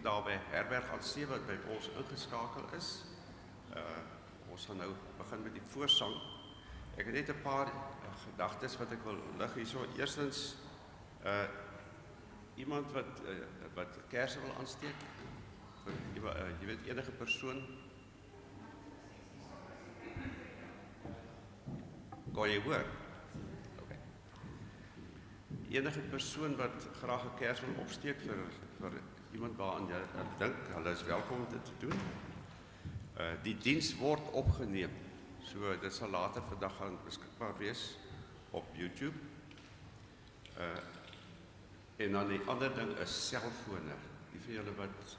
daar by Herberg aan See wat by ons ingeskakel is. Ons gaan nou begin met die voorsang. Ek het net 'n paar gedagtes wat ek wil lig hierso. Eerstens, iemand wat kersse wil aansteek, jy weet enige persoon, kan jy hoor? Okay. Enige persoon wat graag 'n kers wil opsteek vir iemand waaraan jy dink, hulle is welkom om dit te doen. Die diens word opgeneem, so dit sal later vandag gaan beskikbaar wees op YouTube. En dan die ander ding is selfone. Die van julle wat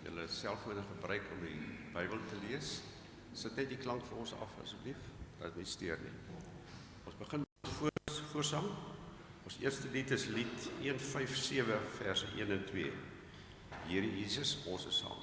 julle selfone gebruik om die Bybel te lees, sit net die klank vir ons af asseblief, dat nie steur nie. Ons begin met voorsang. Ons eerste lied is lied 157 verse 1 en 2. Here Jesus, ons is saam.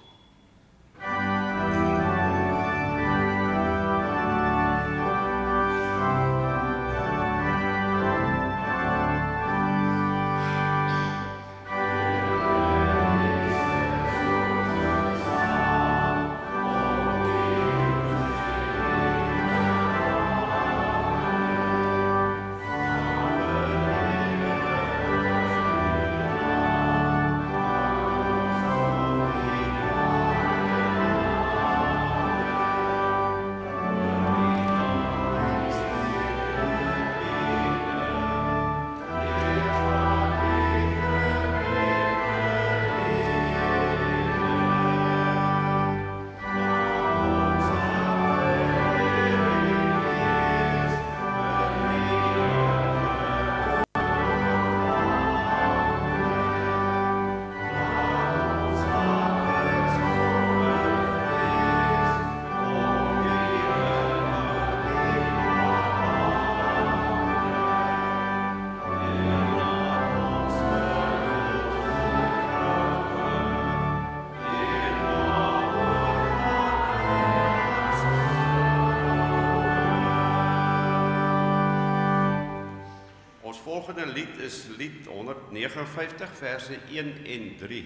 Volgende lied is lied 159 verse 1 en 3.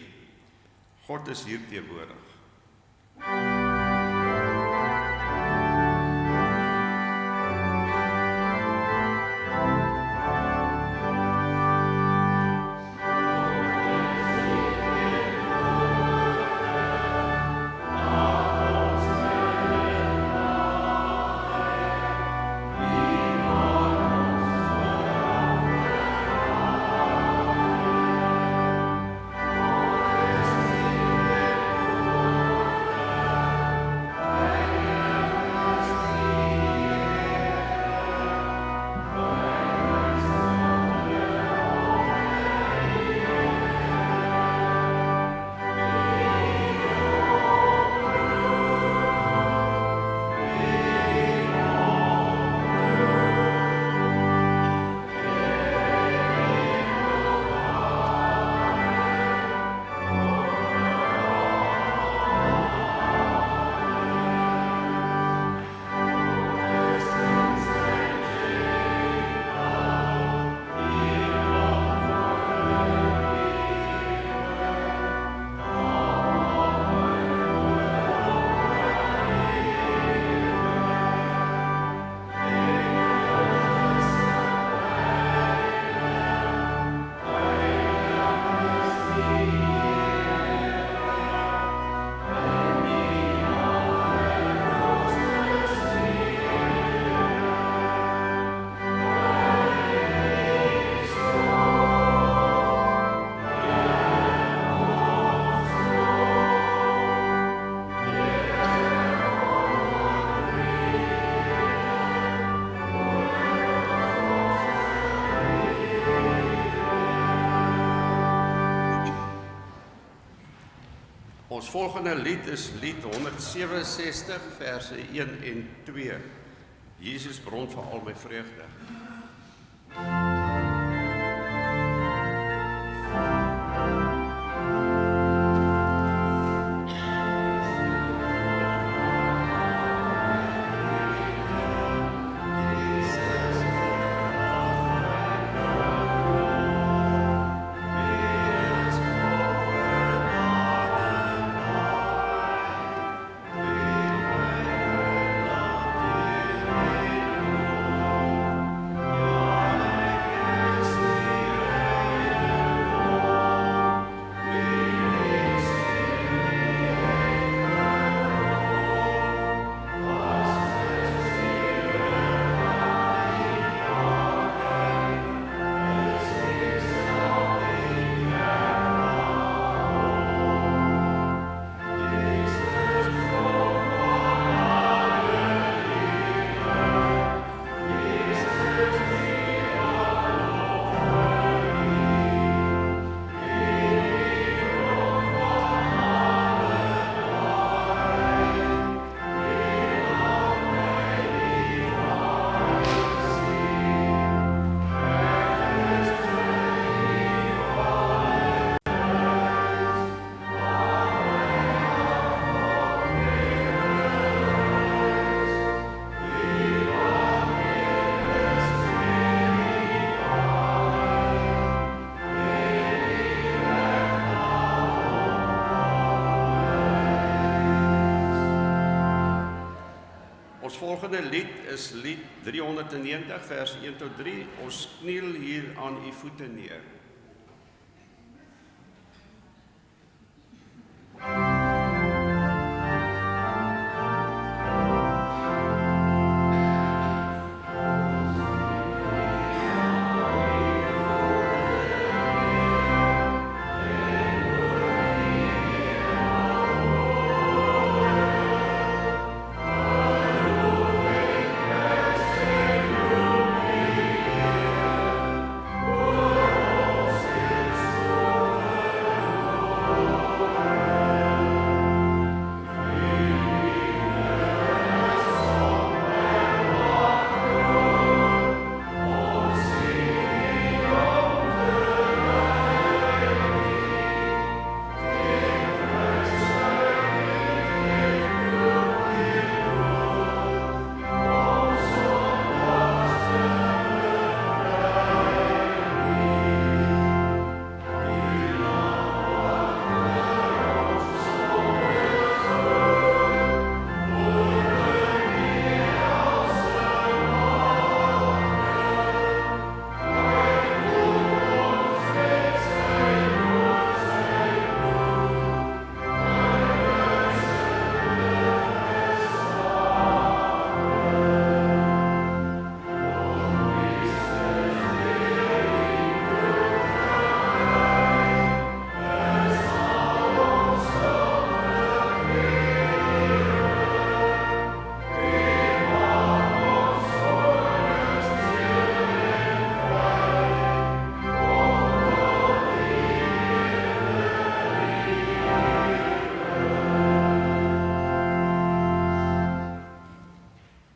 God is hier teenwoordig. Ons volgende lied is lied 167 verse 1 en 2. Jesus bron van al my vreugde. Ons volgende lied is lied 390 vers 1 tot 3. Ons kniel hier aan u voete neer.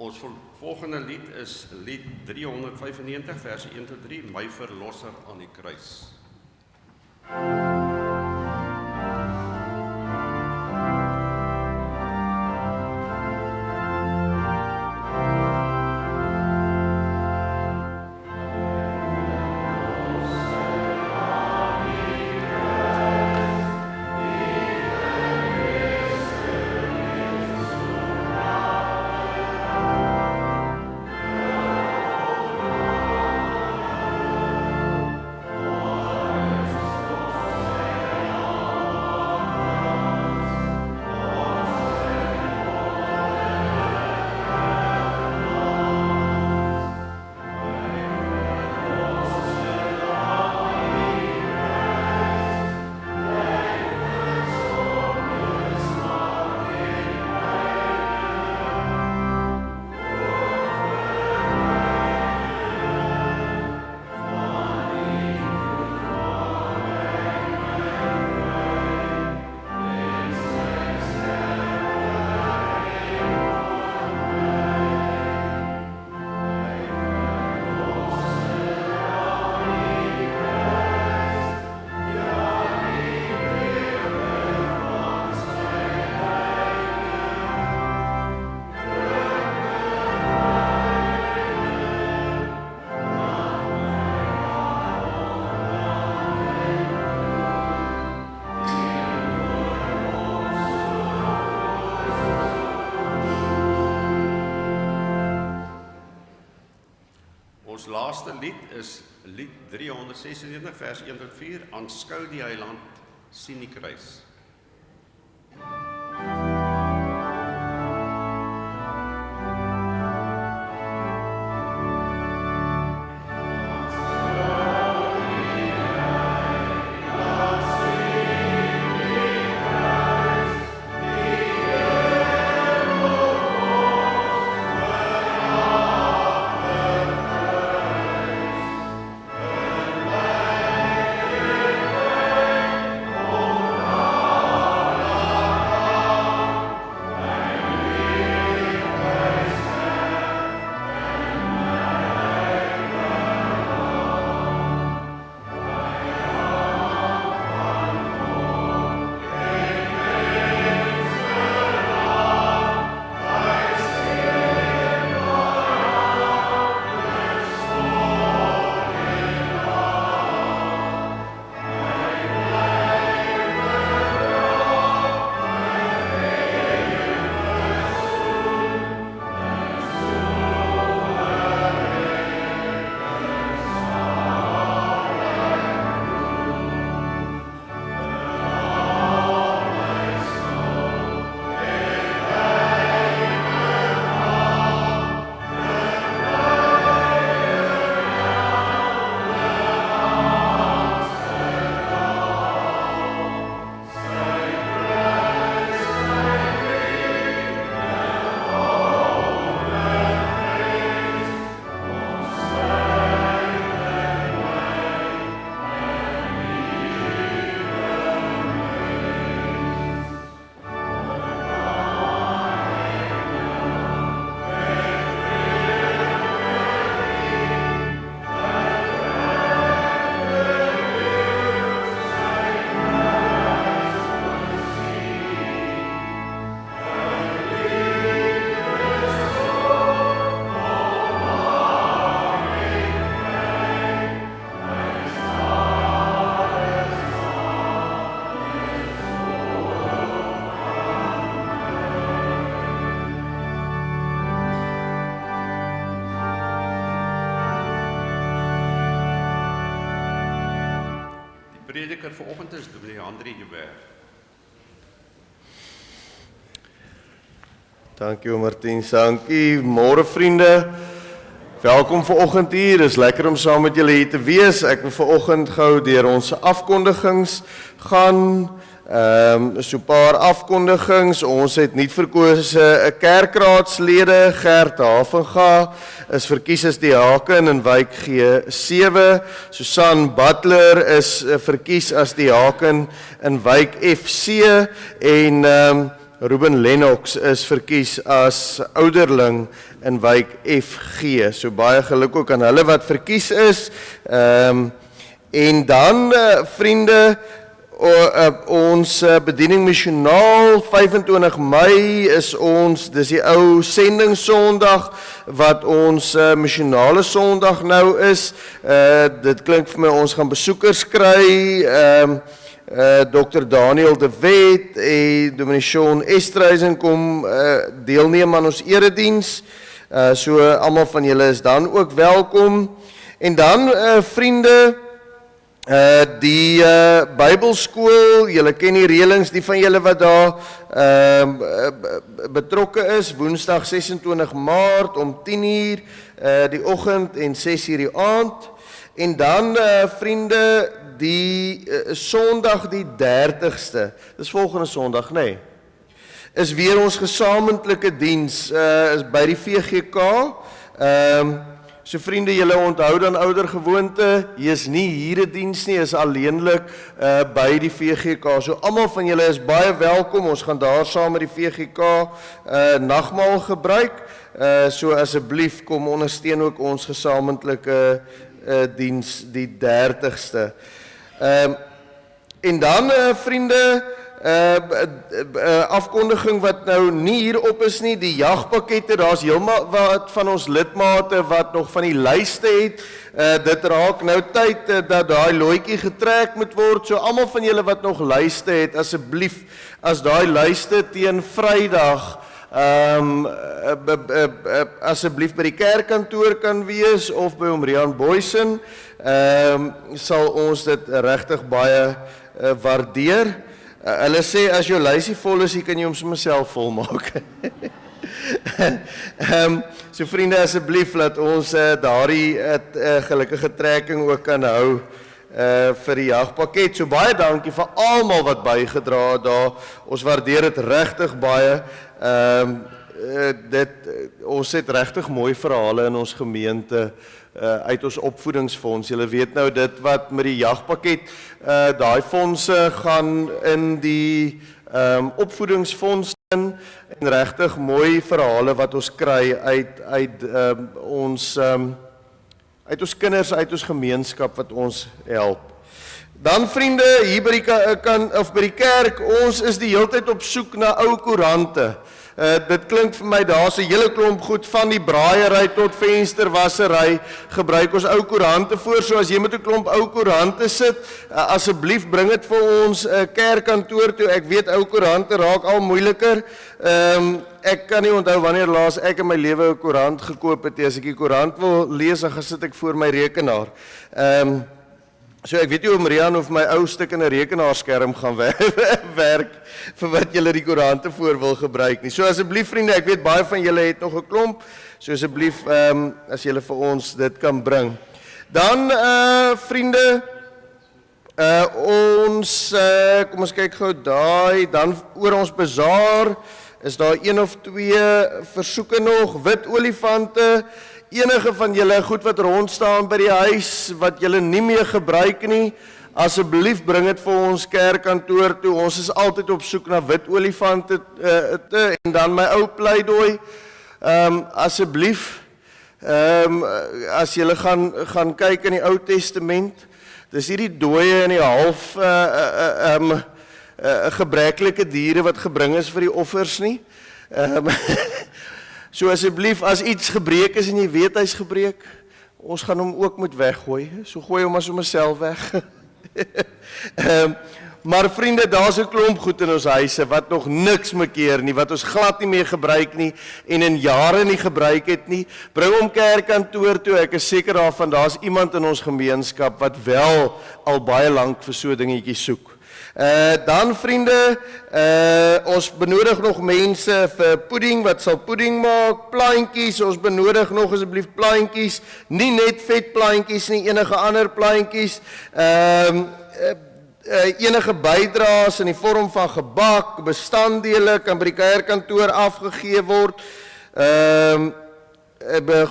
Ons volgende lied is lied 395 vers 1 tot 3, My Verlosser aan die kruis. Ons laaste lied is lied 396 vers 1 tot 4, Aanskou die Heiland, sien die kruis. prediker vanoggend is Dominee Andri Joubert. Dankie Martien, dankie. Môre vriende. Welkom vanoggend hier. Dis lekker om saam met julle hier te wees. Ek wil vanoggend gou deur ons afkondigings gaan. So 'n paar afkondigings. Ons het nuut verkose kerkraadslede. Gert Havenga is verkies as diaken in wijk G7. Susan Butler is verkies as diaken in wijk FC en Ruben Lennox is verkies as ouderling in wijk FG. So baie geluk ook aan hulle wat verkies is. En dan vriende, ons bediening missionaal 25 Mei is ons, dis die ou sendingssondag wat ons missionale sondag nou is. Dit klink vir my ons gaan besoekers kry. Dr. Daniel de Wet en Dominee Sean Estreisen kom deelneem aan ons erediens. So almal van julle is dan ook welkom. En dan vriende, die Bybelskool, julle ken die reëlings, die van julle wat daar betrokke is, Woensdag 26 Maart om 10:00 die oggend en 6:00 die aand. En dan vriende, die Sondag die 30ste, dis volgende Sondag, nee, is weer ons gesamentlike diens, is by die VGK. So vriende, julle onthou dan oudergewoonte, hier is nie hier 'n diens nie, is alleenlik by die VGK. So almal van julle is baie welkom. Ons gaan daar saam met die VGK nagmaal gebruik. So asseblief kom ondersteun ook ons gesamentlike diens die 30ste. En dan vriende, afkondiging wat nou nie hierop is nie, die jagpakkette, daar's heeltemal wat van ons lidmate wat nog van die lyste het. Dit raak nou tyd dat daai loetjie getrek moet word. So almal van julle wat nog lyste het, asseblief, as daai lyste teen Vrydag asseblief by die kerkkantoor kan wees of by oom Rian Boysen, sal ons dit regtig baie waardeer. Hulle sê as jou lysie vol is, jy kan jy hom sommer self vol maak. So vriende, asseblief laat ons daardie gelukkige trekking ook kan hou vir die jagpakket. So baie dankie vir almal wat bygedra het daar. Ons waardeer dit regtig baie. Ons het regtig mooi verhale in ons gemeente uit ons opvoedingsfonds. Julle weet nou dit wat met die jagpakket, daai fondse gaan in die opvoedingsfonds in, en regtig mooi verhale wat ons kry uit ons kinders, uit ons gemeenskap wat ons help. Dan vriende, hier by die kerk, ons is die hele tyd op soek na ou koerante. Dit klink vir my, daar's 'n hele klomp goed van die braaiery tot vensterwassery, gebruik ons ou koerante voor, so as jy met 'n klomp ou koerante sit, asseblief bring dit vir ons kerkkantoor toe. Ek weet ou koerante raak al moeiliker. Ek kan nie onthou wanneer laas ek in my lewe 'n koerant gekoop het. As ek die koerant wil lees, dan sit ek voor my rekenaar. So ek weet nie hoe Marian of my ou stuk in 'n rekenaarskerm gaan werk vir wat julle die koerante voor wil gebruik nie. So asseblief vriende, ek weet baie van julle het nog 'n klomp, so asseblief as julle vir ons dit kan bring. Dan vriende, kom ons kyk gou daai, dan oor ons bazaar is daar 1 of 2 versoeke nog, wit olifante. Enige van julle goed wat rondstaan by die huis, wat julle nie meer gebruik nie, asseblief bring dit vir ons kerkkantoor toe. Ons is altyd op soek na wit olifante en dan my ou pleidooi. Asseblief, as julle gaan kyk in die Ou Testament, dis hierdie dooie en die half gebreklike diere wat gebring is vir die offers nie. So asseblief, as iets gebreek is en jy weet hy's gebreek, ons gaan hom ook moet weggooi. So gooi hom as hom self weg. Maar vriende, daar's 'n klomp goed in ons huise wat nog niks mekeer nie, wat ons glad nie meer gebruik nie en in jare nie gebruik het nie. Bring hom kerkkantoor toe, ek is seker daarvan daar's iemand in ons gemeenskap wat wel al baie lank vir so dingetjies soek. Dan vriende, ons benodig nog mense vir pudding, wat sal pudding maak, plaantjies, ons benodig nog asseblief plaantjies, nie net vet plaantjies nie, enige ander plaantjies, enige bydraes in die vorm van gebak, bestanddele kan by die kerkkantoor afgegee word,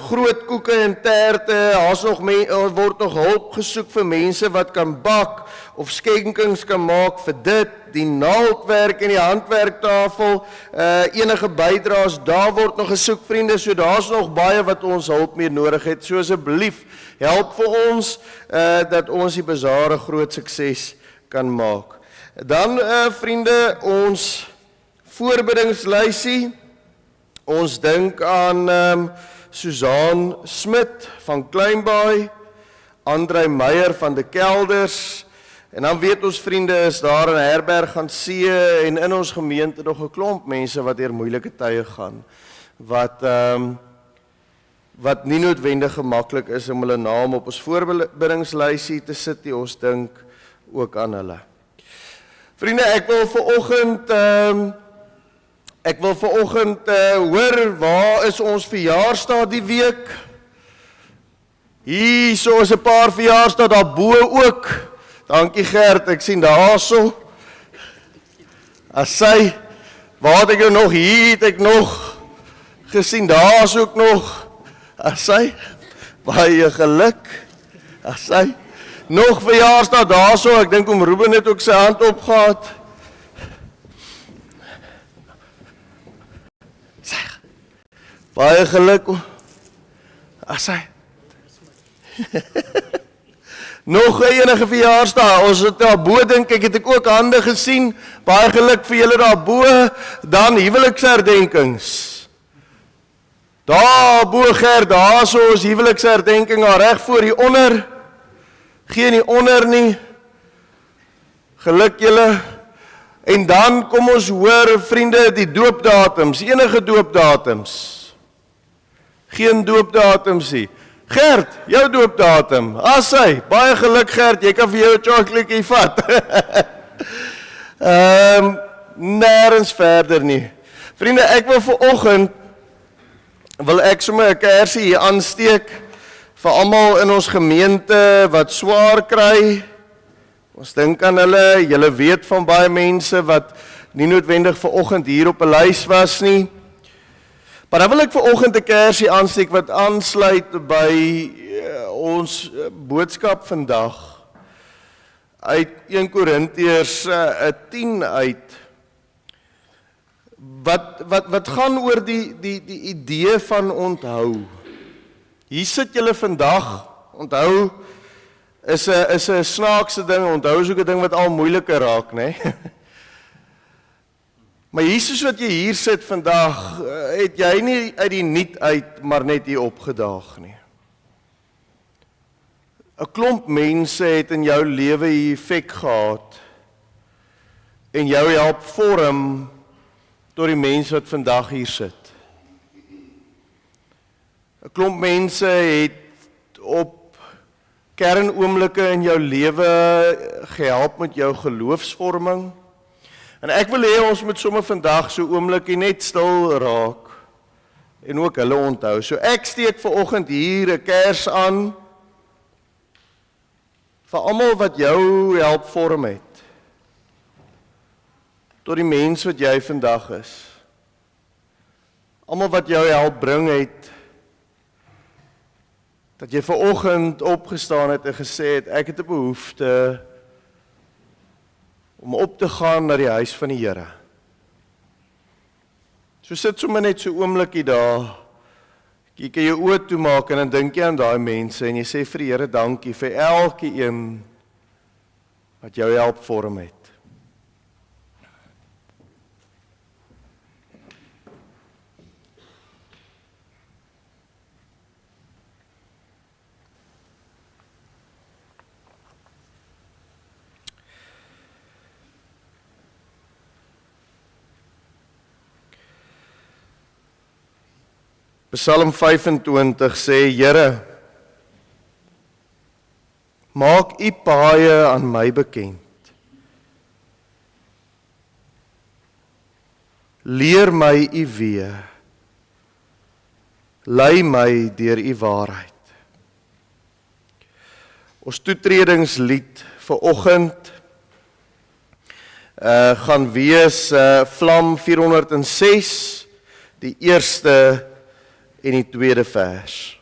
groot koeke en terte, word nog hulp gesoek vir mense wat kan bak, of skenkings kan maak vir dit, die naaldwerk en die handwerktafel, enige bydraes, daar word nog gesoek vriende, so daar's nog baie wat ons hulp mee nodig het, so asseblief, help vir ons, dat ons die bazaar 'n groot sukses kan maak. Dan vriende, ons voorbiddingslysie, ons dink aan Susan Smit van Kleinbaai, Andrei Meyer van de Kelders, en dan weet ons vriende is daar in Herberg gaan see en in ons gemeente nog 'n klomp mense wat deur moeilike tye gaan, wat nie noodwendig gemaklik is om hulle naam op ons voorbiddingslysie te sit nie, ons dink ook aan hulle. Vriende, ek wil vanoggend hoor, waar is ons verjaarsdag die week? Hier so is 'n paar verjaarsdag daarbo ook. Dankie Gert, ek sien daarso. Asai, waar het ek jou nog? Hier het ek nog gesien, daar's ook nog. Asai, baie geluk. Asai, nog verjaarsdag daarso, ek dink oom Ruben het ook sy hand opgehad. Baie geluk. Asai. Nog enige verjaarsdag, ons het daarbo dink ek het ek ook hande gesien. Baie geluk vir julle daarbo. Dan huweliksherdenkings. Daarbo Gert, daarso is huweliksherdenking daar reg voor die onder. Geen nie onder nie. Geluk julle. En dan kom ons hoor vriende die doopdatums, enige doopdatums. Geen doopdatums nie. Gert, jou doopdatum. Asai, baie geluk Gert, jy kan vir jou 'n chocoladekie vat. Nêrens verder nie. Vriende, ek wil sommer 'n kersie hier aansteek vir almal in ons gemeente wat swaar kry. Ons dink aan hulle, julle weet van baie mense wat nie noodwendig vanoggend hier op 'n lys was nie. Maar dan wil ek vanoggend 'n kersie aansteek wat aansluit by ons boodskap vandag uit 1 Korintiërs 10 uit. Wat gaan oor die idee van onthou. Hier sit julle vandag, onthou is 'n snaakse ding, onthou is ook 'n ding wat al moeiliker raak, né? Maar Jesus wat jy hier sit vandag, het jy nie uit die niet uit, maar net hier opgedaag nie. 'n Klomp mense het in jou lewe hier effek gehad en jou help vorm tot die mense wat vandag hier sit. 'n Klomp mense het op kernoomblikke in jou lewe gehelp met jou geloofsvorming. En ek wil hê ons moet sommer vandag so oomblikie net stil raak en ook hulle onthou. So ek steek vanoggend hier 'n kers aan vir almal wat jou help vorm het. Tot die mens wat jy vandag is. Almal wat jou help bring het, dat jy vanoggend opgestaan het en gesê het, ek het 'n behoefte om op te gaan na die huis van die Here. So sit sommer net so oomblikie daar, jy kan jou oë toemaak en dan dink jy aan daai mense en jy sê vir die Here dankie vir elke een wat jou help vorm het. Psalm 25 sê, Here, maak u paaie aan my bekend. Leer my u weë. Lei my deur u waarheid. Ons toetredingslied vir oggend gaan wees Vlam 406, die eerste en die tweede vers.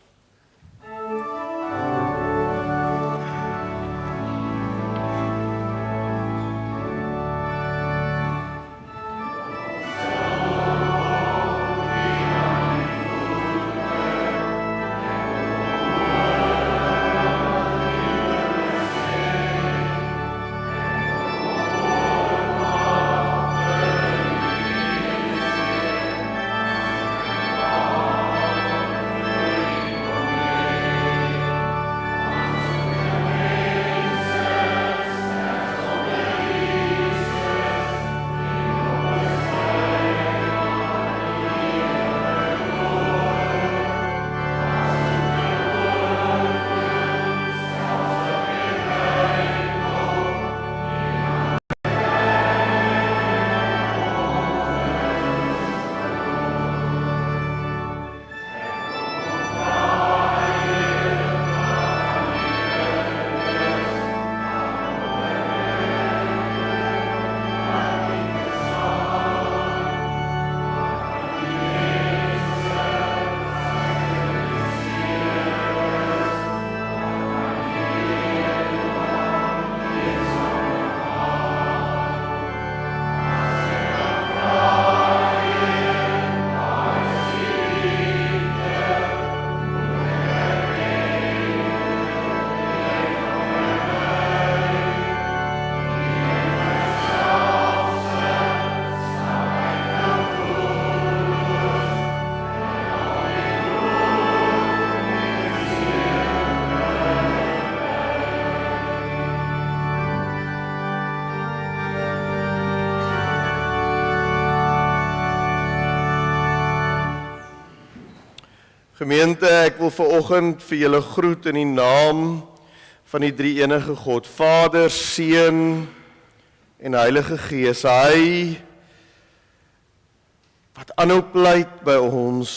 Gemeente, ek wil vanoggend vir julle groet in die naam van die drie enige God, Vader, Seun en Heilige Gees. Hy wat aanhou pleit by ons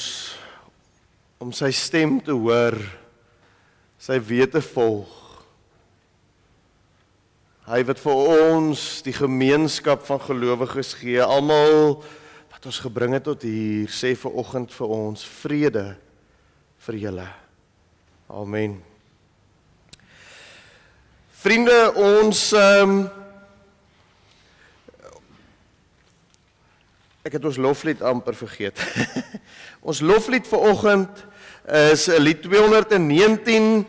om sy stem te hoor, sy weë te volg. Hy wat vir ons die gemeenskap van gelowiges gee, almal wat ons gebring het tot hier, sê vanoggend vir ons vrede vir julle. Amen. Vriende, ons ek het ons loflied amper vergeet. Ons loflied vanoggend is lied 219.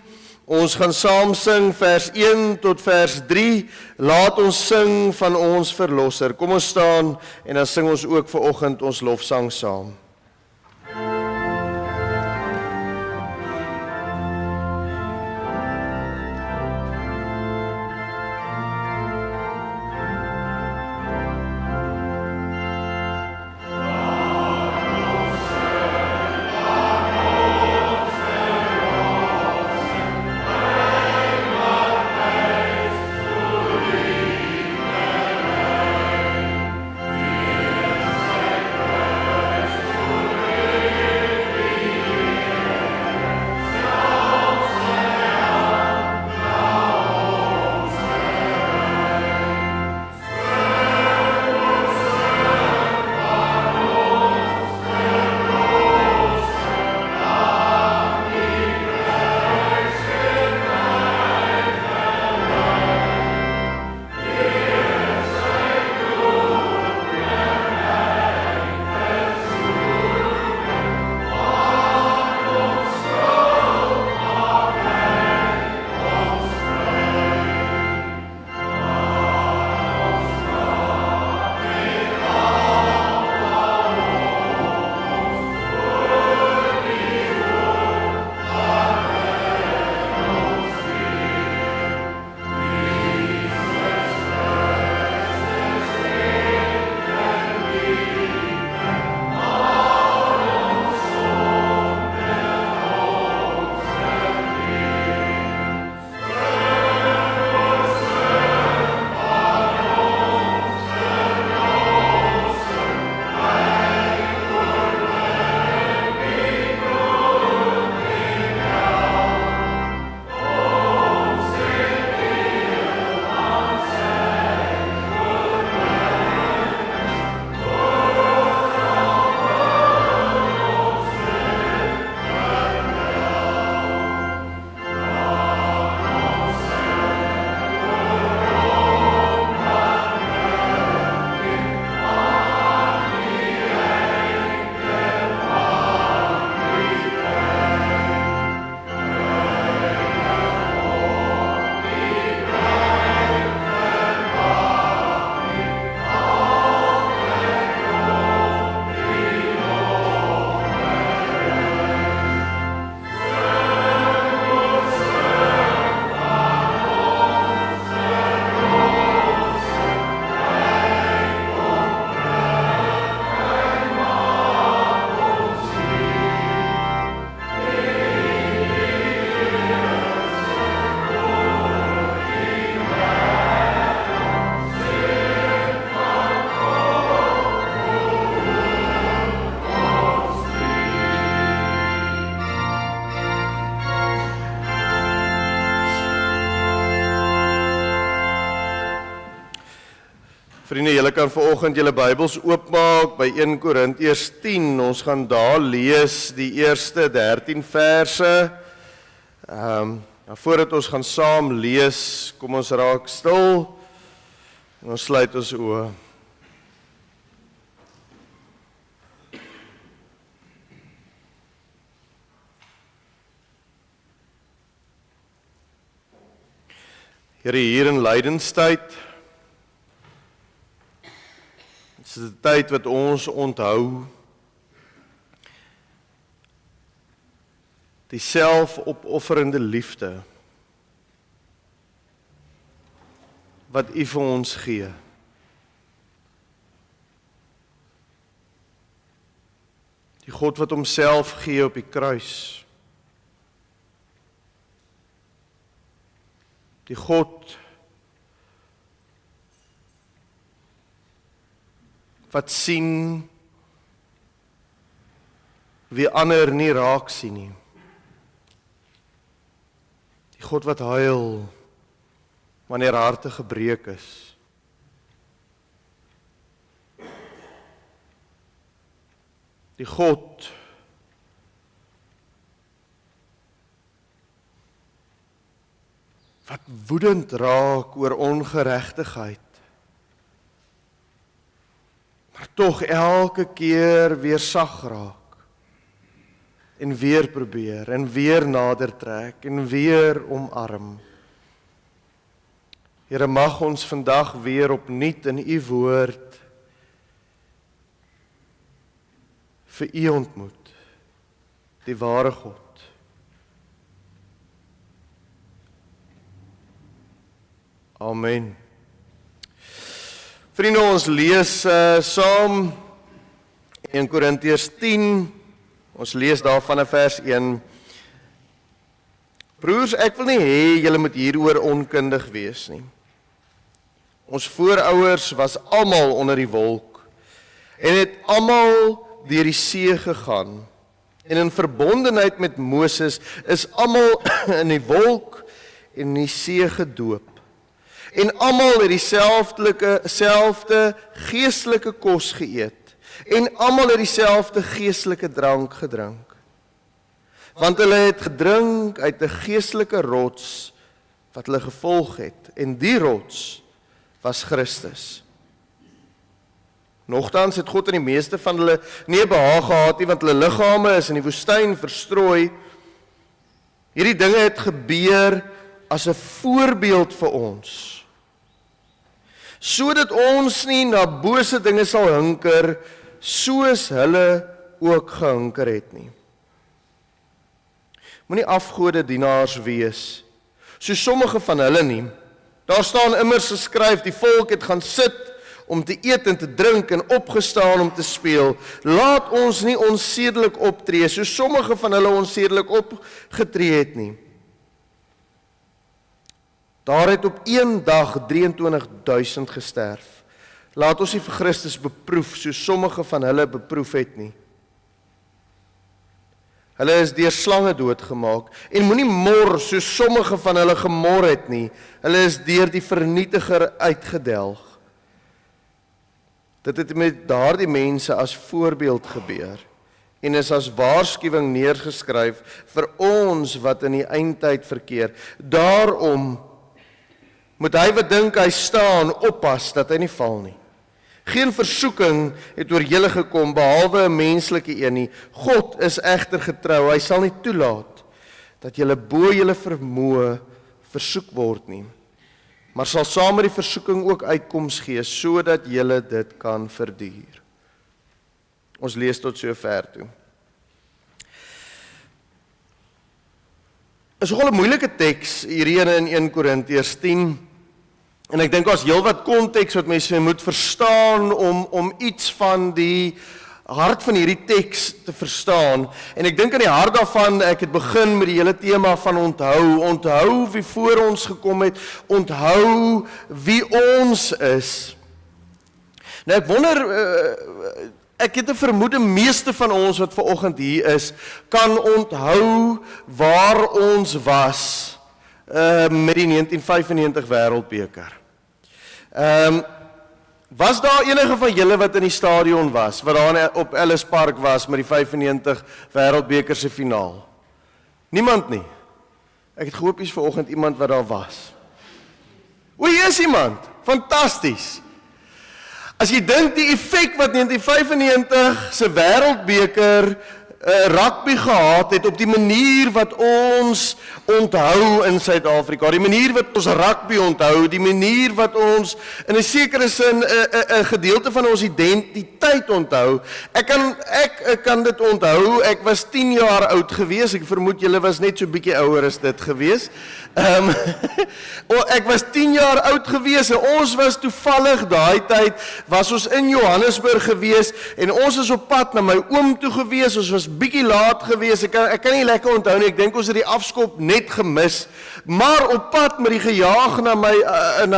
Ons gaan saam sing vers 1 tot vers 3. Laat ons sing van ons verlosser. Kom ons staan en dan sing ons ook vanoggend ons lofsang saam. Vriende, julle kan vanoggend julle Bybels oopmaak by 1 Korintiërs 10. Ons gaan daar lees die eerste 13 verse. Voordat ons gaan saam lees, kom ons raak stil en ons sluit ons oë. Here, hier in lydenstyd, dit is 'n tyd wat ons onthou die selfopofferende liefde wat U vir ons gee. Die God wat homself gee op die kruis. Die God wat sien wie ander nie raak sien nie. Die God wat huil wanneer harte gebreek is. Die God wat woedend raak oor ongeregtigheid, maar tog elke keer weer sag raak, en weer probeer, en weer nader trek, en weer omarm. Here, mag ons vandag weer opnuut in U woord vir U ontmoet, die ware God. Amen. Vriende, ons lees saam 1 Korintiërs 10, ons lees daar vanaf vers 1. Broers, ek wil nie hê julle moet hieroor onkundig wees nie. Ons voorouers was almal onder die wolk, en het almal deur die see gegaan, en in verbondenheid met Moses is almal in die wolk en in die see gedoop. En almal het dieselfde geestelike kos geëet, en almal het dieselfde geestelike drank gedrink. Want hulle het gedrink uit 'n geestelike rots wat hulle gevolg het, en die rots was Christus. Nogtans het God aan die meeste van hulle nie behaag gehad nie, want hulle liggame is in die woestyn verstrooi. Hierdie dinge het gebeur as 'n voorbeeld vir ons, sodat ons nie na bose dinge sal hinker, soos hulle ook gehinker het nie. Moenie afgode dienaars wees, so sommige van hulle nie. Daar staan immers geskryf, die volk het gaan sit om te eet en te drink en opgestaan om te speel. Laat ons nie onsedelik optree, so sommige van hulle onsedelik opgetree het nie. Daar het op een dag 23.000 gesterf. Laat ons nie vir Christus beproef, so sommige van hulle beproef het nie. Hulle is deur slange doodgemaak, en moenie mor, so sommige van hulle gemor het nie. Hulle is deur die vernietiger uitgedelg. Dit het met daardie mense as voorbeeld gebeur, en is as waarskuwing neergeskryf vir ons wat in die eindtyd verkeer. Daarom moet hy wat dink hy staan, oppas dat hy nie val nie. Geen versoeking het oor julle gekom, behalwe 'n menslike een nie. God is egter getrou, hy sal nie toelaat dat julle bo julle vermoë versoek word nie, maar sal saam met die versoeking ook uitkoms gee, sodat julle dit kan verduur. Ons lees tot sover toe. Is nogal 'n moeilike teks hierheen in 1 Korintiërs 10. En ek dink daar's heelwat konteks wat mense moet verstaan om iets van die hart van hierdie teks te verstaan. En ek dink aan die hart daarvan, ek het begin met die hele tema van onthou. Onthou wie voor ons gekom het, onthou wie ons is. Nou ek wonder, ek het 'n vermoede meeste van ons wat vanoggend hier is, kan onthou waar ons was met die 1995 Wêreldbeker. Was daar enige van julle wat in die stadion was, wat daar op Ellis Park was met die 95 Wêreldbeker se finaal? Niemand nie. Ek het gehoop hier's vanoggend iemand wat daar was. O, hier is iemand. Fantasties. As jy dink die effek wat 1995 se Wêreldbeker rugby gehad het op die manier wat ons onthou in Suid-Afrika, die manier wat ons rugby onthou, die manier wat ons in 'n sekere sin 'n gedeelte van ons identiteit onthou. Ek kan dit onthou. Ek was 10 jaar oud gewees. Ek vermoed julle was net so bietjie ouer as dit gewees. Ek was 10 jaar oud gewees en ons was toevallig daai tyd was ons in Johannesburg gewees en ons is op pad na my oom toe gewees. Ons was bietjie laat gewees. Ek kan nie lekker onthou nie. Ek dink ons het die afskop net gemis. Maar op pad met die gejaag na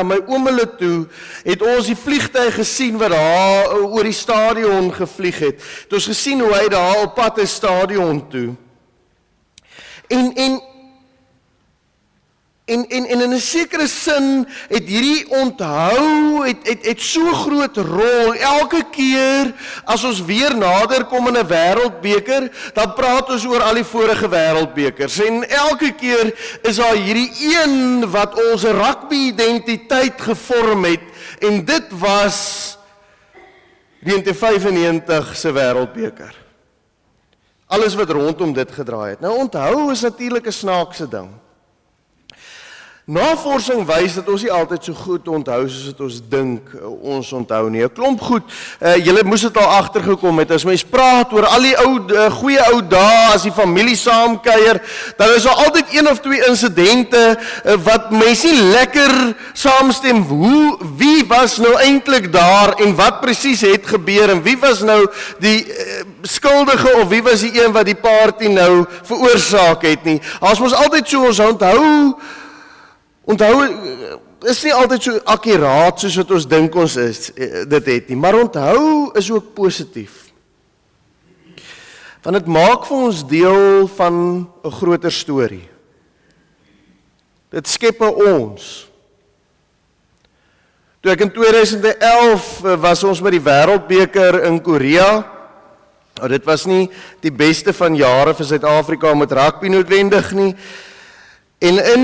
my oom hulle toe, het ons die vliegtuig gesien wat daar oor die stadion gevlieg het. Het ons gesien hoe hy daar op pad is stadion toe. En in 'n sekere sin het hierdie onthou het so groot rol. Elke keer as ons weer nader kom in 'n wêreldbeker, dan praat ons oor al die vorige wêreldbekers. En elke keer is daar hierdie een wat ons rugby-identiteit gevorm het. En dit was 1995 se wêreldbeker. Alles wat rondom dit gedraai het. Nou onthou is natuurlik 'n snaakse ding. Navorsing wys dat ons nie altyd so goed onthou soos wat ons dink ons onthou nie. 'n Klomp goed, julle moes dit al agtergekom het, as mens praat oor al die goeie ou dae, as die familie saamkuier, dan is daar altyd een of twee insidente wat mense nie lekker saamstem, wie was nou eintlik daar en wat presies het gebeur en wie was nou die skuldige of wie was die een wat die party nou veroorsaak het nie. As ons altyd so ons onthou is nie altyd so akkuraat soos wat ons dink ons dit het nie, maar onthou is ook positief. Want dit maak vir ons deel van 'n groter storie. Dit skep 'n ons. Toe ek in 2011 was ons met die Wêreldbeker in Korea. Dit was nie die beste van jare vir Suid-Afrika met rugby noodwendig nie. En in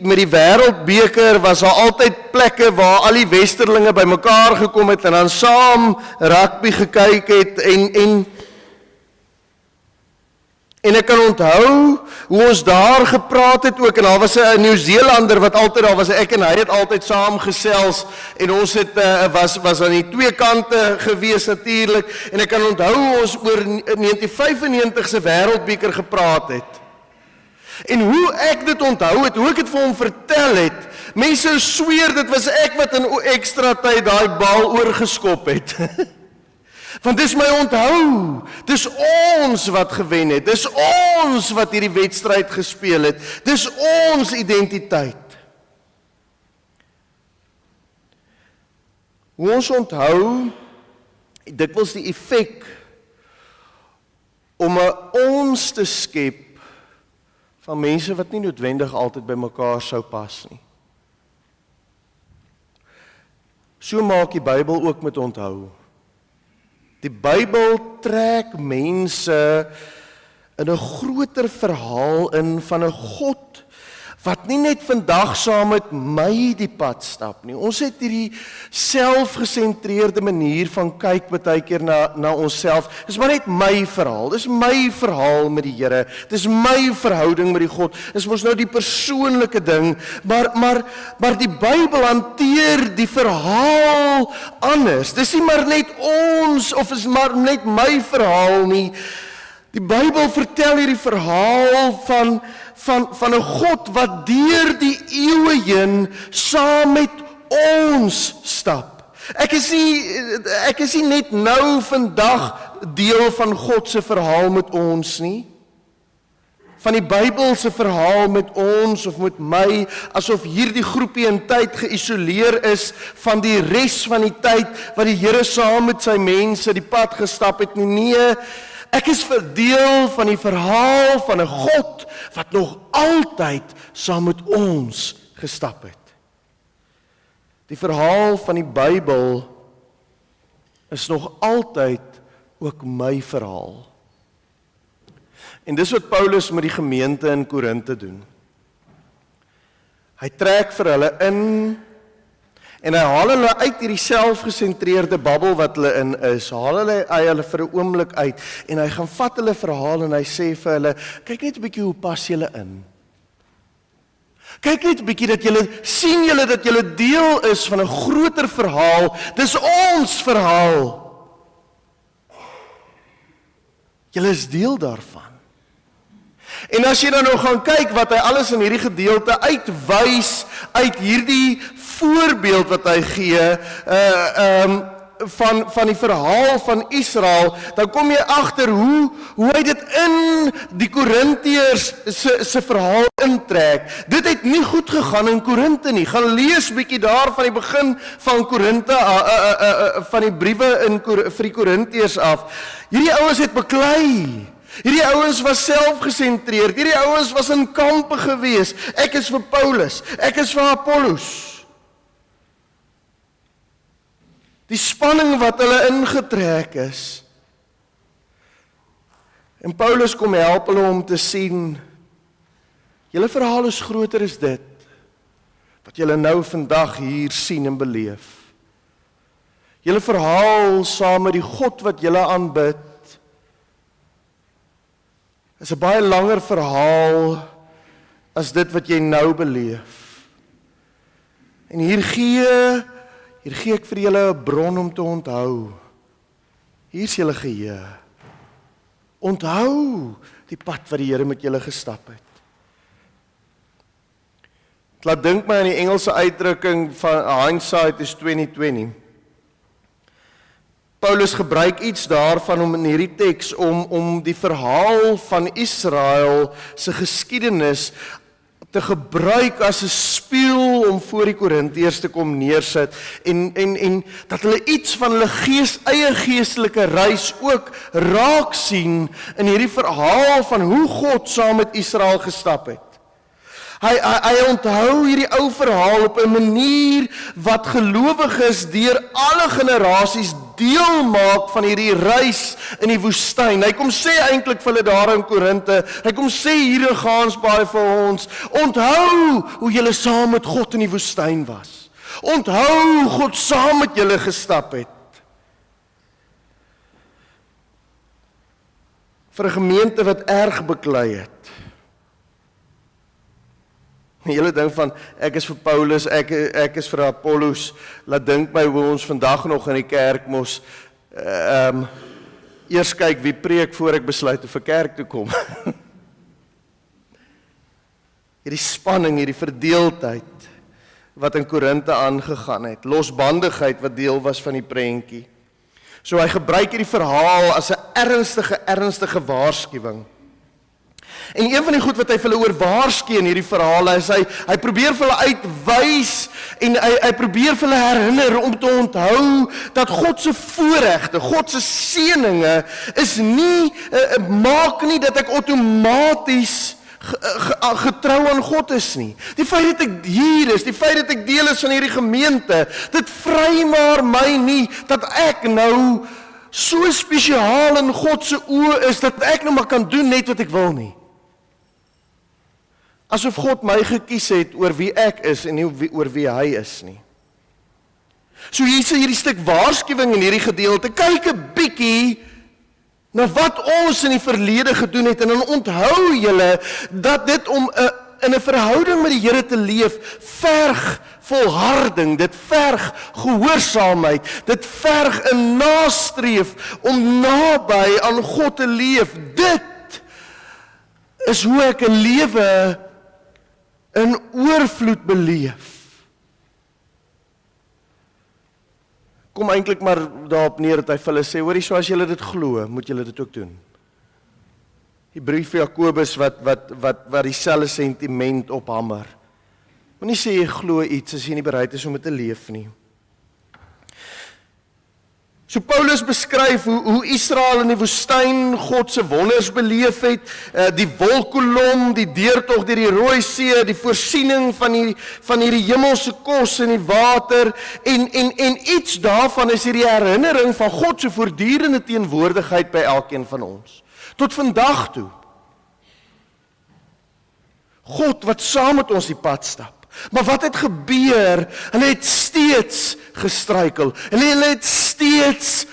met die Wêreldbeker was daar altyd plekke waar al die westerlinge bymekaar gekom het en dan saam rugby gekyk het en ek kan onthou hoe ons daar gepraat het ook en daar was 'n Nieu-Zeelander wat altyd daar was, ek en hy het altyd saam gesels en ons het was aan die twee kante gewees natuurlik en ek kan onthou hoe ons oor 1995 se Wêreldbeker gepraat het. En hoe ek dit onthou het, hoe ek dit vir hom vertel het, mense sweer dit was ek wat in ekstra tyd daai bal oorgeskop het. Want dis my onthou, dis ons wat gewen het, dis ons wat hierdie wedstryd gespeel het, dis ons identiteit. Hoe ons onthou, dikwels die effek om 'n ons te skep van mense wat nie noodwendig altyd by mekaar sou pas nie. So maak die Bybel ook met onthou. Die Bybel trek mense in 'n groter verhaal in van 'n God wat nie net vandag saam met my die pad stap nie. Ons het hierdie selfgesentreerde manier van kyk baie keer na onsself. Dis maar net my verhaal. Dis my verhaal met die Here. Dis my verhouding met die God. Dis mos nou die persoonlike ding, maar die Bybel hanteer die verhaal anders. Dis nie maar net ons of is maar net my verhaal nie. Die Bybel vertel hierdie verhaal van 'n God wat deur die eeue heen saam met ons stap. Ek is nie net nou vandag deel van God se verhaal met ons nie. Van die Bybel se verhaal met ons of met my, asof hierdie groepie in tyd geïsoleer is van die res van die tyd wat die Here saam met sy mense die pad gestap het nie. Nee, ek is verdeel van die verhaal van 'n God wat nog altyd saam met ons gestap het. Die verhaal van die Bybel is nog altyd ook my verhaal. En dis wat Paulus met die gemeente in Korinthe doen. Hy trek vir hulle in, en hy haal hulle uit hierdie selfgesentreerde babbel wat hulle in is, haal hulle vir 'n oomblik uit, en hy gaan vat hulle verhaal en hy sê vir hulle, kyk net 'n bietjie hoe pas julle in. Kyk net 'n bietjie dat julle sien dat julle deel is van 'n groter verhaal. Dis ons verhaal. Julle is deel daarvan. En as jy dan nou gaan kyk wat hy alles in hierdie gedeelte uitwys uit hierdie voorbeeld wat hy gee van die verhaal van Israel, dan kom jy agter hoe hy dit in die Korintiërs se verhaal intrek. Dit het nie goed gegaan in Korinthe nie. Gaan lees bietjie daar van die begin van Korinthe, van die briewe vir die Korintiërs af. Hierdie ouens het beklei. Hierdie ouens was selfgesentreerd. Hierdie ouens was in kampe gewees. Ek is vir Paulus, ek is vir Apollos. Die spanning wat hulle ingetrek is. En Paulus kom help hulle om te sien, julle verhaal is groter as dit, wat julle nou vandag hier sien en beleef. Julle verhaal saam met die God wat julle aanbid, is 'n baie langer verhaal as dit wat jy nou beleef. En hier gee ek vir julle 'n bron om te onthou. Hier is julle geheue. Onthou die pad wat die Here met julle gestap het. Dit laat dink my aan die Engelse uitdrukking van hindsight is 2020. Paulus gebruik iets daarvan om in hierdie teks om die verhaal van Israel se geskiedenis te gebruik as 'n spieël om voor die Korintiërs te kom neersit en dat hulle iets van hulle eie geestelike reis ook raak sien in hierdie verhaal van hoe God saam met Israel gestap het. Hy onthou hierdie ou verhaal op 'n manier wat gelowiges deur alle generasies deel maak van hierdie reis in die woestyn. Hy kom sê eintlik vir hulle daar in Korinthe, hy kom sê hier in Gainsbaai vir ons, onthou hoe julle saam met God in die woestyn was. Onthou hoe God saam met julle gestap het. Vir 'n gemeente wat erg beklei het. Die hele ding van, ek is vir Paulus, ek is vir Apollos, laat dink my hoe ons vandag nog in die kerk mos, eers kyk wie preek voor ek besluit om vir kerk te kom. Hierdie spanning, hierdie verdeeldheid, wat in Korinthe aangegaan het, losbandigheid wat deel was van die prentjie. So hy gebruik hierdie verhaal as 'n ernstige waarskuwing. En een van die goed wat hy vir hulle oor waarsku in hierdie verhaal is, hy probeer vir hulle uitwys en hy probeer vir hulle herinner om te onthou dat God se voorregte, God se seëninge is nie, maak nie dat ek outomaties getrou aan God is nie. Die feit dat ek hier is, die feit dat ek deel is van hierdie gemeente, dit vry maar my nie dat ek nou so spesiaal in God se oë is dat ek nou maar kan doen net wat ek wil nie. Asof God my gekies het oor wie ek is en nie oor wie hy is nie. So hier is hierdie stuk waarskuwing in hierdie gedeelte. Kyk 'n bietjie na wat ons in die verlede gedoen het en dan onthou julle dat dit om in 'n verhouding met die Here te leef verg volharding, dit verg gehoorsaamheid, dit verg 'n nastreef om naby aan God te leef. Dit is hoe ek 'n lewe in oorvloed beleef. Kom eintlik maar daarop neer dat hy vir hulle sê, hoorie, so as julle dit glo, moet julle dit ook doen. Die brief van Jakobus wat dieselfde sentiment ophammer. Moenie sê jy glo iets as jy nie bereid is om dit te leef nie. So Paulus beskryf hoe Israel in die woestyn God se wonders beleef het, die wolkkolom, die deurtog deur die Rooi See, die voorsiening van hierdie hemelse kos in die water, en iets daarvan is hierdie herinnering van God se voortdurende teenwoordigheid by elkeen van ons. Tot vandag toe. God wat saam met ons die pad stap. Maar wat het gebeur? Hulle het steeds gestruikel. Hulle het steeds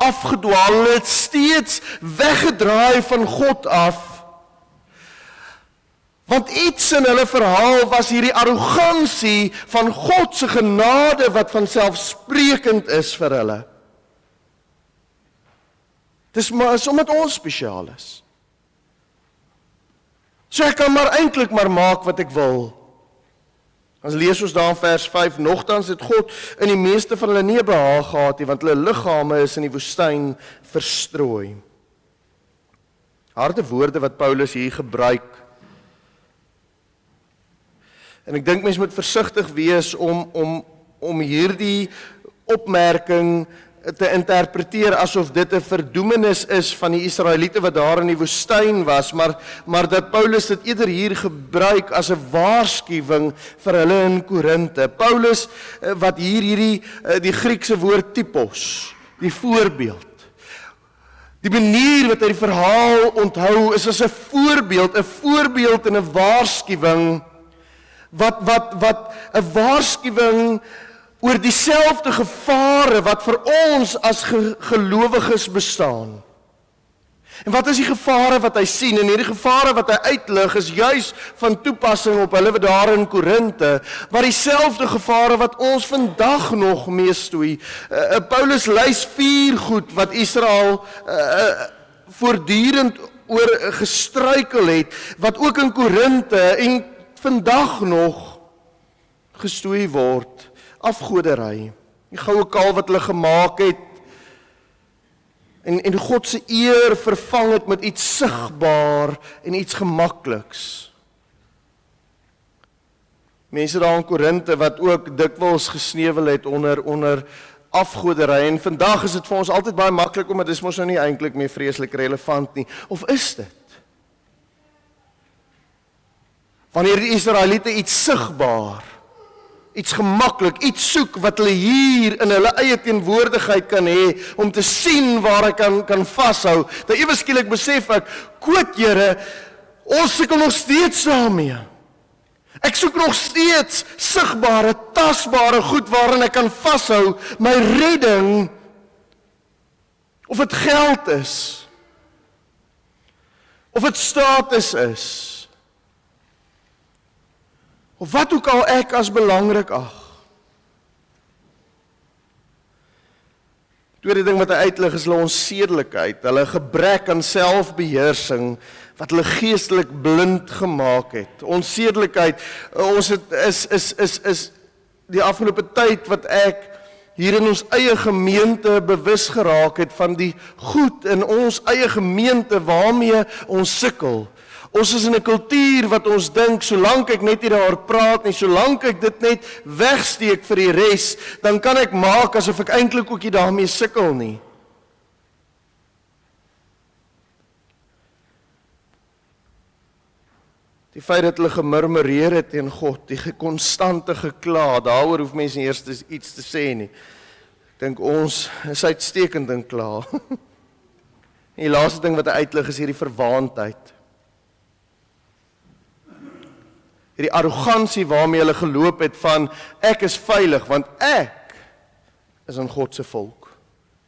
afgedwaal. Hulle het steeds weggedraai van God af. Want iets in hulle verhaal was hierdie arrogansie van God se genade wat vanselfsprekend is vir hulle. Dis omdat ons spesiaal is. So ek kan maar eintlik maar maak wat ek wil. Ons lees ons daar in vers 5, nogtans het God in die meeste van hulle nie behaag gehad nie, want hulle liggame is in die woestyn verstrooi. Harde woorde wat Paulus hier gebruik. En ek dink mens moet versigtig wees om hierdie opmerking te interpreteer asof dit 'n verdoemenis is van die Israeliete wat daar in die woestyn was, maar dat Paulus dit eerder hier gebruik as 'n waarskuwing vir hulle in Korinte. Paulus wat hier die Griekse woord typos, die voorbeeld. Die manier wat hy die verhaal onthou is as 'n voorbeeld en 'n waarskuwing wat 'n waarskuwing oor dieselfde gevare wat vir ons as gelowiges bestaan. En wat is die gevare wat hy sien? En hierdie gevare wat hy uitlig is juis van toepassing op hulle wat daar in Korinte, maar dieselfde gevare wat ons vandag nog meestoei. Paulus lys 4 goed wat Israel voortdurend oor gestruikel het, wat ook in Korinte en vandag nog gestoei word. Afgoderry, die goue kalf wat hulle gemaak het, en God se eer vervang het met iets sigbaar en iets gemakliks. Mense daar in Korinte wat ook dikwels gesneuwel het onder afgoderry, en vandag is dit vir ons altyd baie maklik, omdat dis mos nou nie eintlik meer vreeslik relevant nie, of is dit? Wanneer die Israeliete iets sigbaar, iets gemaklik, iets soek wat hulle hier in hulle eie teenwoordigheid kan hê, om te sien waar ek kan vashou, dat ewe skielik besef ek, koot Here, ons sukkel nog steeds daarmee. Ek soek nog steeds sigbare, tasbare goed waarin ek kan vashou, my redding, of het geld is, of het status is, of wat ook al ek as belangrik ag. Tweede ding wat hy uitlig is hulle onsedelikheid, hulle gebrek aan selfbeheersing, wat hulle geestelik blind gemaak het. Onsedelikheid, ons is die afgelope tyd wat ek hier in ons eie gemeente bewus geraak het van die goed in ons eie gemeente waarmee ons sukkel. Ons is in 'n kultuur wat ons dink, solank ek net nie daaroor praat nie, solank ek dit net wegsteek vir die res, dan kan ek maak asof ek eintlik ook nie daarmee sukkel nie. Die feit dat hulle gemurmureer het teen God, die konstante gekla, daaroor hoef mense nie eers iets te sê nie. Ek dink ons is uitstekend in kla. En die laaste ding wat hy uitlig is hierdie verwaandheid. Hierdie arrogansie waarmee hulle geloop het van, ek is veilig, want ek is in God se volk.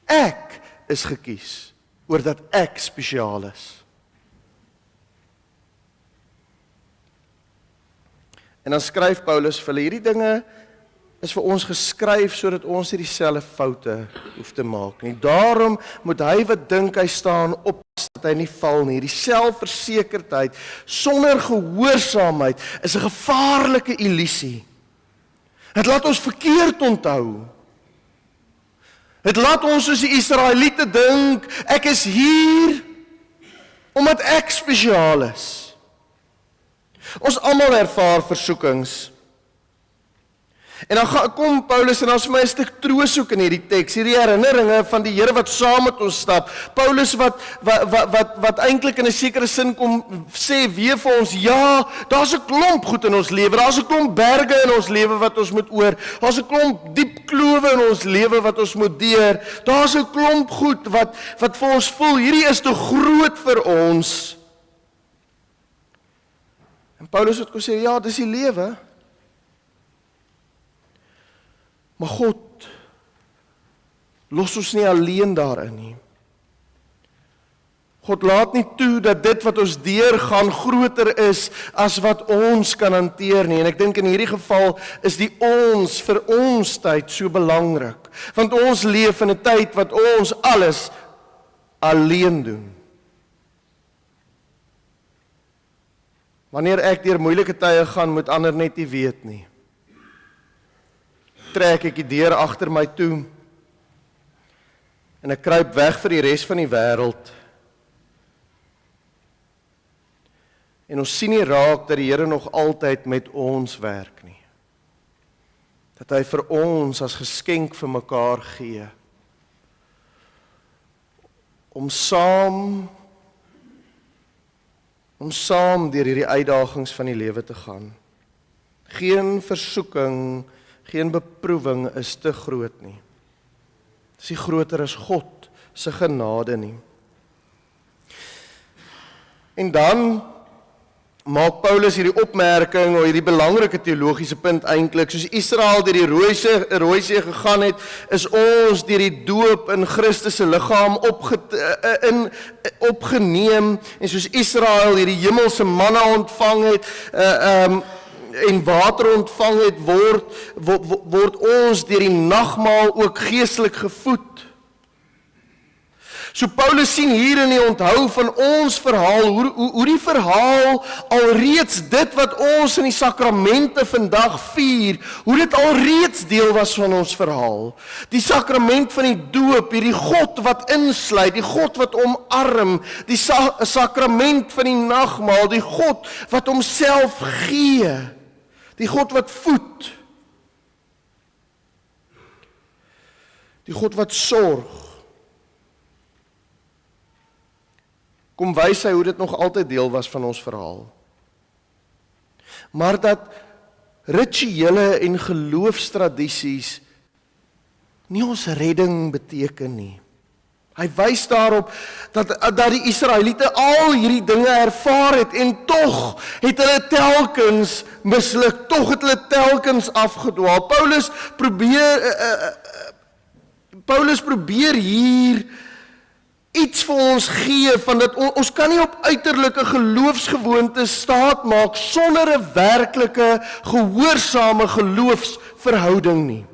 Ek is gekies, oordat ek spesiaal is. En dan skryf Paulus vir hulle, hierdie dinge is vir ons geskryf, sodat ons nie dieselfde foute hoef te maak nie. Daarom moet hy wat dink hy staan op, dat hy nie val nie. Die selfversekerdheid sonder gehoorsaamheid is 'n gevaarlike illusie. Dit laat ons verkeerd onthou. Dit laat ons soos die Israeliete dink, ek is hier omdat ek spesiaal is. Ons almal ervaar versoekings. En dan kom Paulus en dan is vir my 'n stuk troos ook in hierdie teks, hierdie herinneringe van die Here wat saam met ons stap. Paulus wat eintlik in 'n sekere sin kom sê weer vir ons, ja, daar's 'n klomp goed in ons lewe, daar's 'n klomp berge in ons lewe wat ons moet oor, daar's 'n klomp diep klowe in ons lewe wat ons moet deur, daar's 'n klomp goed wat vir ons voel, hierdie is te groot vir ons. En Paulus het gesê, ja, dis die lewe. Maar God los ons nie alleen daarin nie. God laat nie toe dat dit wat ons deurgaan groter is as wat ons kan hanteer nie. En ek dink in hierdie geval is die ons vir ons tyd so belangrik. Want ons leef in 'n tyd wat ons alles alleen doen. Wanneer ek deur moeilike tye gaan, moet ander net nie weet nie. Trek ek die deur agter my toe en ek kruip weg vir die res van die wêreld. En ons sien nie raak dat die Here nog altyd met ons werk nie. Dat hy vir ons as geskenk vir mekaar gee. Om saam deur hierdie uitdagings van die lewe te gaan. Geen versoeking, geen beproewing is te groot nie. Dis nie groter as God se genade nie. En dan maak Paulus hierdie opmerking of hierdie belangrike teologiese punt eintlik, soos Israel deur die Rooi See gegaan het, is ons deur die doop in Christus se liggaam opgeneem, en soos Israel hierdie hemelse manna ontvang het, en water ontvang het, word ons deur die nagmaal ook geestelik gevoed. So Paulus sien hier in die onthou van ons verhaal, hoe die verhaal alreeds dit wat ons in die sakramente vandag vier, hoe dit alreeds deel was van ons verhaal. Die sakrament van die doop, hierdie God wat insluit, die God wat omarm, die sakrament van die nagmaal, die God wat homself gee, die God wat voed, die God wat sorg. Kom wys hy hoe dit nog altyd deel was van ons verhaal. Maar dat rituele en geloofstradisies nie ons redding beteken nie. Hy wys daarop dat die Israeliete al hierdie dinge ervaar het en tog het hulle telkens misluk, tog het hulle telkens afgedwaal. Paulus probeer hier iets vir ons gee van dat ons kan nie op uiterlike geloofsgewoontes staat maak sonder 'n werklike gehoorsame geloofsverhouding nie.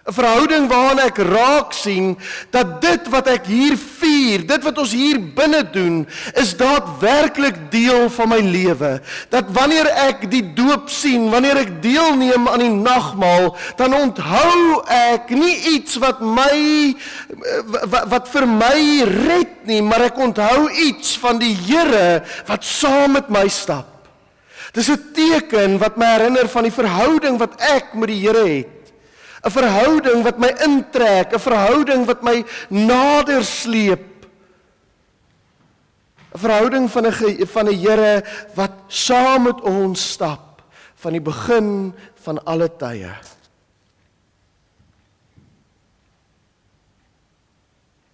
'n Verhouding waarin ek raak sien dat dit wat ek hier vier, dit wat ons hier binne doen, is daadwerklik deel van my lewe. Dat wanneer ek die doop sien, wanneer ek deelneem aan die nagmaal, dan onthou ek nie iets wat vir my red nie, maar ek onthou iets van die Here wat saam met my stap. Dis 'n teken wat my herinner van die verhouding wat ek met die Here het. 'n verhouding wat my intrek, 'n verhouding wat my nader sleep. 'n verhouding van 'n Here wat saam met ons stap, van die begin van alle tye.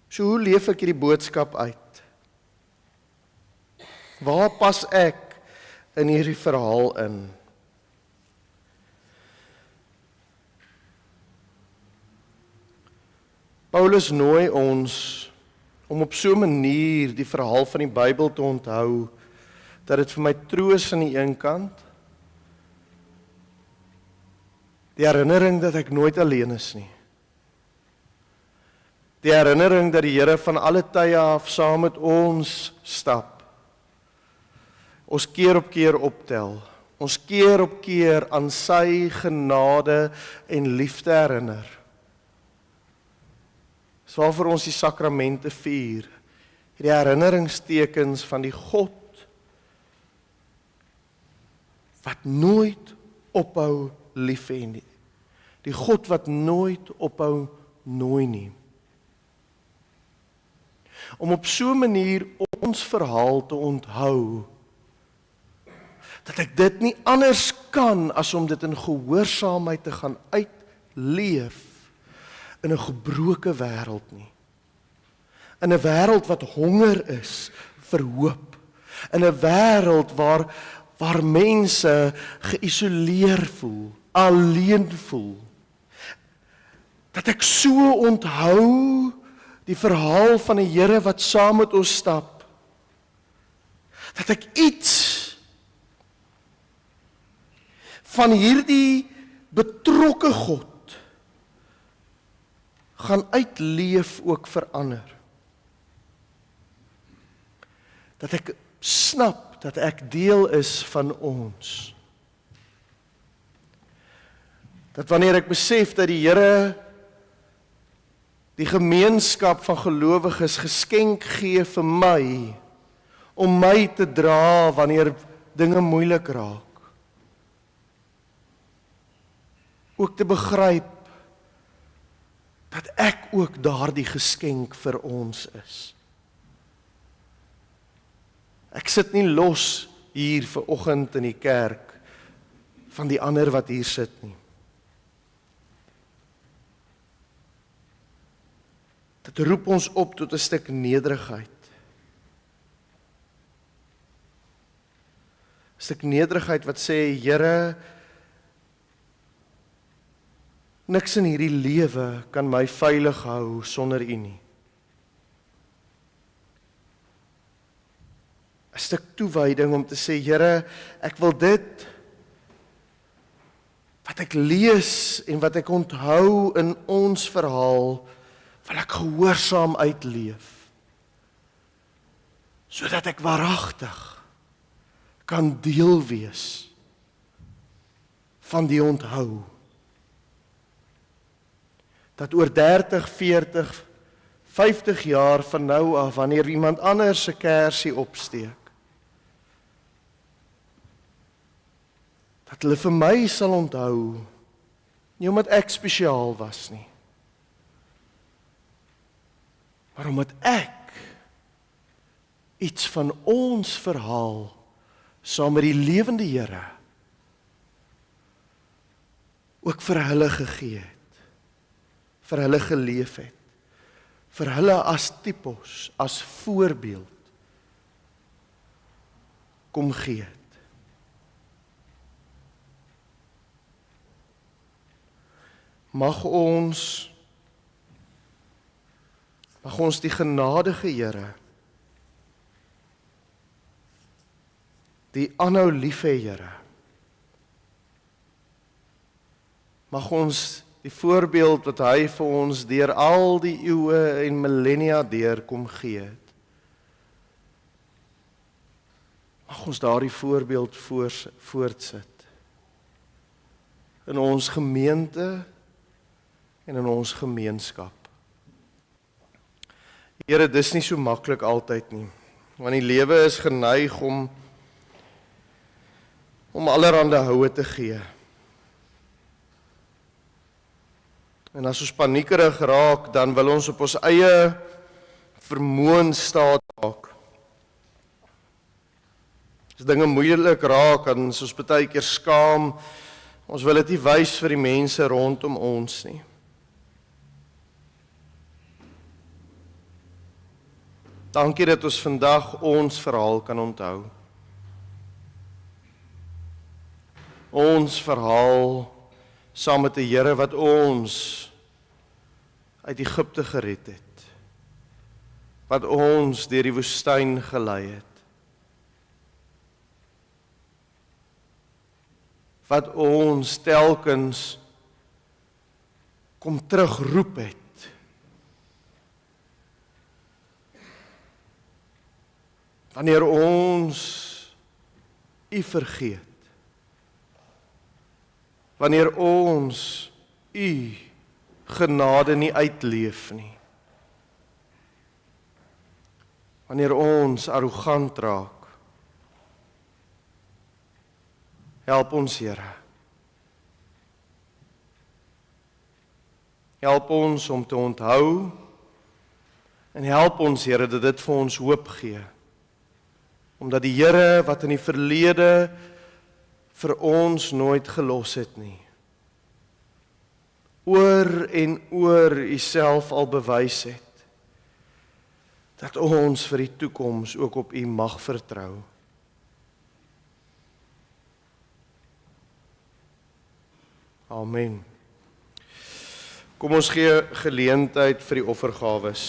So hoe leef ek hierdie boodskap uit? Waar pas ek in hierdie verhaal in? Paulus nooi ons om op so 'n manier die verhaal van die Bybel te onthou, dat dit vir my troos aan die een kant, die herinnering dat ek nooit alleen is nie, die herinnering dat die Here van alle tye af saam met ons stap, ons keer op keer optel, ons keer op keer aan sy genade en liefde herinner. So waarvoor ons die sakramente vier, die herinneringstekens van die God wat nooit ophou lief hê nie, Die God wat nooit ophou nooi nie. Om op so 'n manier ons verhaal te onthou, dat ek dit nie anders kan as om dit in gehoorsaamheid te gaan uitleef in 'n gebroke wêreld nie. In 'n wêreld wat honger is vir hoop. In 'n wêreld waar mense geïsoleer voel, alleen voel. Dat ek so onthou die verhaal van 'n Here wat saam met ons stap. Dat ek iets van hierdie betrokke God gaan uitleef ook vir ander. Dat ek snap dat ek deel is van ons. Dat wanneer ek besef dat die Here die gemeenskap van gelowiges geskenk gee vir my, om my te dra wanneer dinge moeilik raak. Ook te begryp dat ek ook daardie geskenk vir ons is. Ek sit nie los hier vir oggend in die kerk van die ander wat hier sit nie. Dit roep ons op tot 'n stuk nederigheid. 'n Stuk nederigheid wat sê, Here, niks in hierdie lewe kan my veilig hou sonder U nie. 'n Stuk toewyding om te sê, Here, ek wil dit wat ek lees en wat ek onthou in ons verhaal, wil ek gehoorsaam uitleef, sodat ek waaragtig kan deel wees van die onthou. Dat oor 30, 40, 50 jaar van nou af, wanneer iemand anders se kersie opsteek, dat hulle vir my sal onthou, nie omdat ek spesiaal was nie, maar omdat ek iets van ons verhaal saam met die lewende Here ook vir hulle gegee het, vir hulle geleef het, vir hulle as typos, as voorbeeld kom gee het. Mag ons die genadige Here, die aanhou lief hê Here, mag ons die voorbeeld wat hy vir ons deur al die eeue en millennia deur kom gee het, mag ons daardie voorbeeld voortsit in ons gemeente en in ons gemeenskap. Here, dis nie so maklik altyd nie, want die lewe is geneig om allerhande houe te gee. En as ons paniekerig raak, dan wil ons op ons eie vermoë staat maak. As dinge moeilik raak, dan is ons baie keer skaam. Ons wil dit nie wys vir die mense rondom ons nie. Dankie dat ons vandag ons verhaal kan onthou. Ons verhaal saam met die Here wat ons uit Egipte gered het. Wat ons deur die woestyn gelei het. Wat ons telkens kom terugroep het. Wanneer ons U vergeet. Wanneer ons U genade nie uitleef nie. Wanneer ons arrogant raak. Help ons, Here. Help ons om te onthou en help ons, Here, dat dit vir ons hoop gee. Omdat die Here wat in die verlede vir ons nooit gelos het nie, oor en oor U self al bewys het, dat ons vir die toekoms ook op U mag vertrou. Amen. Kom ons gee geleentheid vir die offergawes.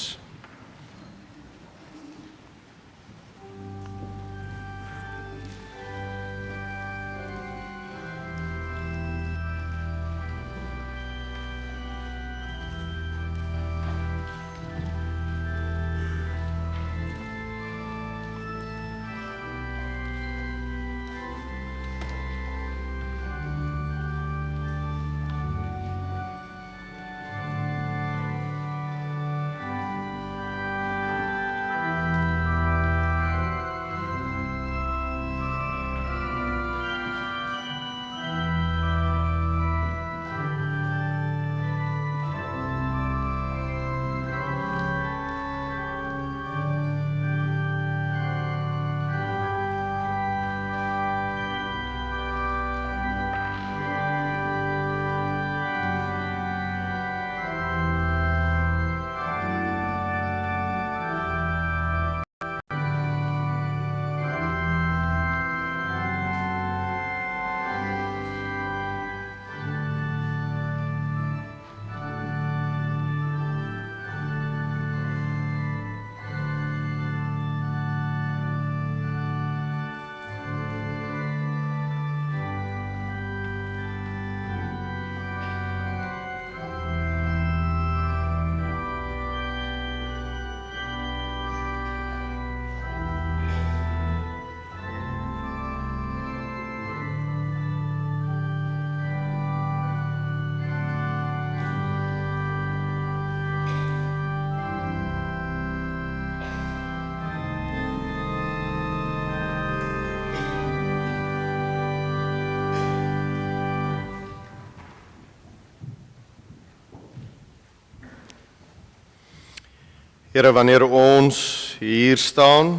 Here, wanneer ons hier staan,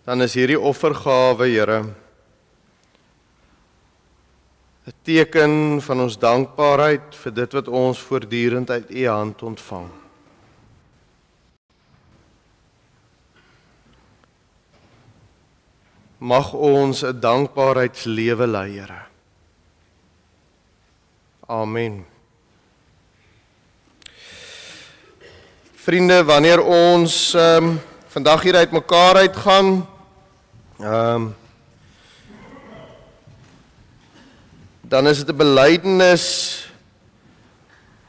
dan is hierdie offergawe, Here, 'n teken van ons dankbaarheid vir dit wat ons voortdurend uit U hand ontvang. Mag ons 'n dankbaarheidslewe lei, Here. Amen. Vriende, wanneer ons vandag hier uit mekaar uitgaan, dan is dit 'n belydenis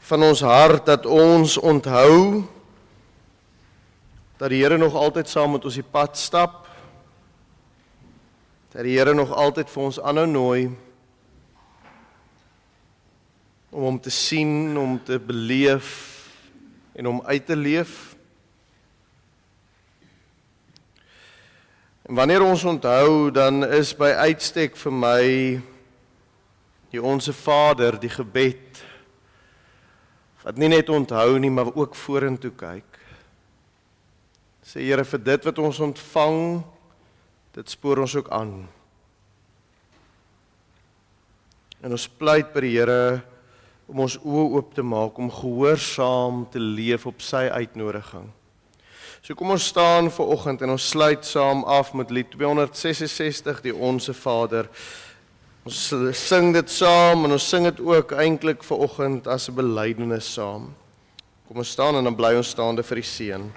van ons hart dat ons onthou dat die Here nog altyd saam met ons die pad stap, dat die Here nog altyd vir ons aanhou nooi om hom te sien, om te beleef en om uit te leef. En wanneer ons onthou, dan is by uitstek vir my die Onse Vader, die gebed, wat nie net onthou nie, maar ook vorentoe kyk. Sê Here, vir dit wat ons ontvang, dit spoor ons ook aan. En ons pleit by die Here om ons oë oop te maak, om gehoorsaam te leef op sy uitnodiging. So kom ons staan vanoggend en ons sluit saam af met lied 266, die Onse Vader. Ons sing dit saam en ons sing dit ook eintlik vanoggend as 'n belydenis saam. Kom ons staan en dan bly ons staande vir die seën.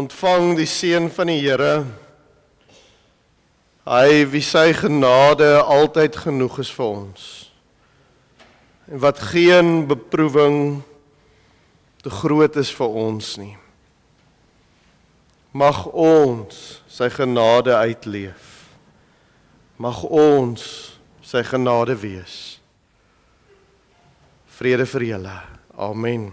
ontvang die seën van die Here. Hy wie sy genade altyd genoeg is vir ons. En wat geen beproewing te groot is vir ons nie. Mag ons sy genade uitleef. Mag ons sy genade wees. Vrede vir julle. Amen.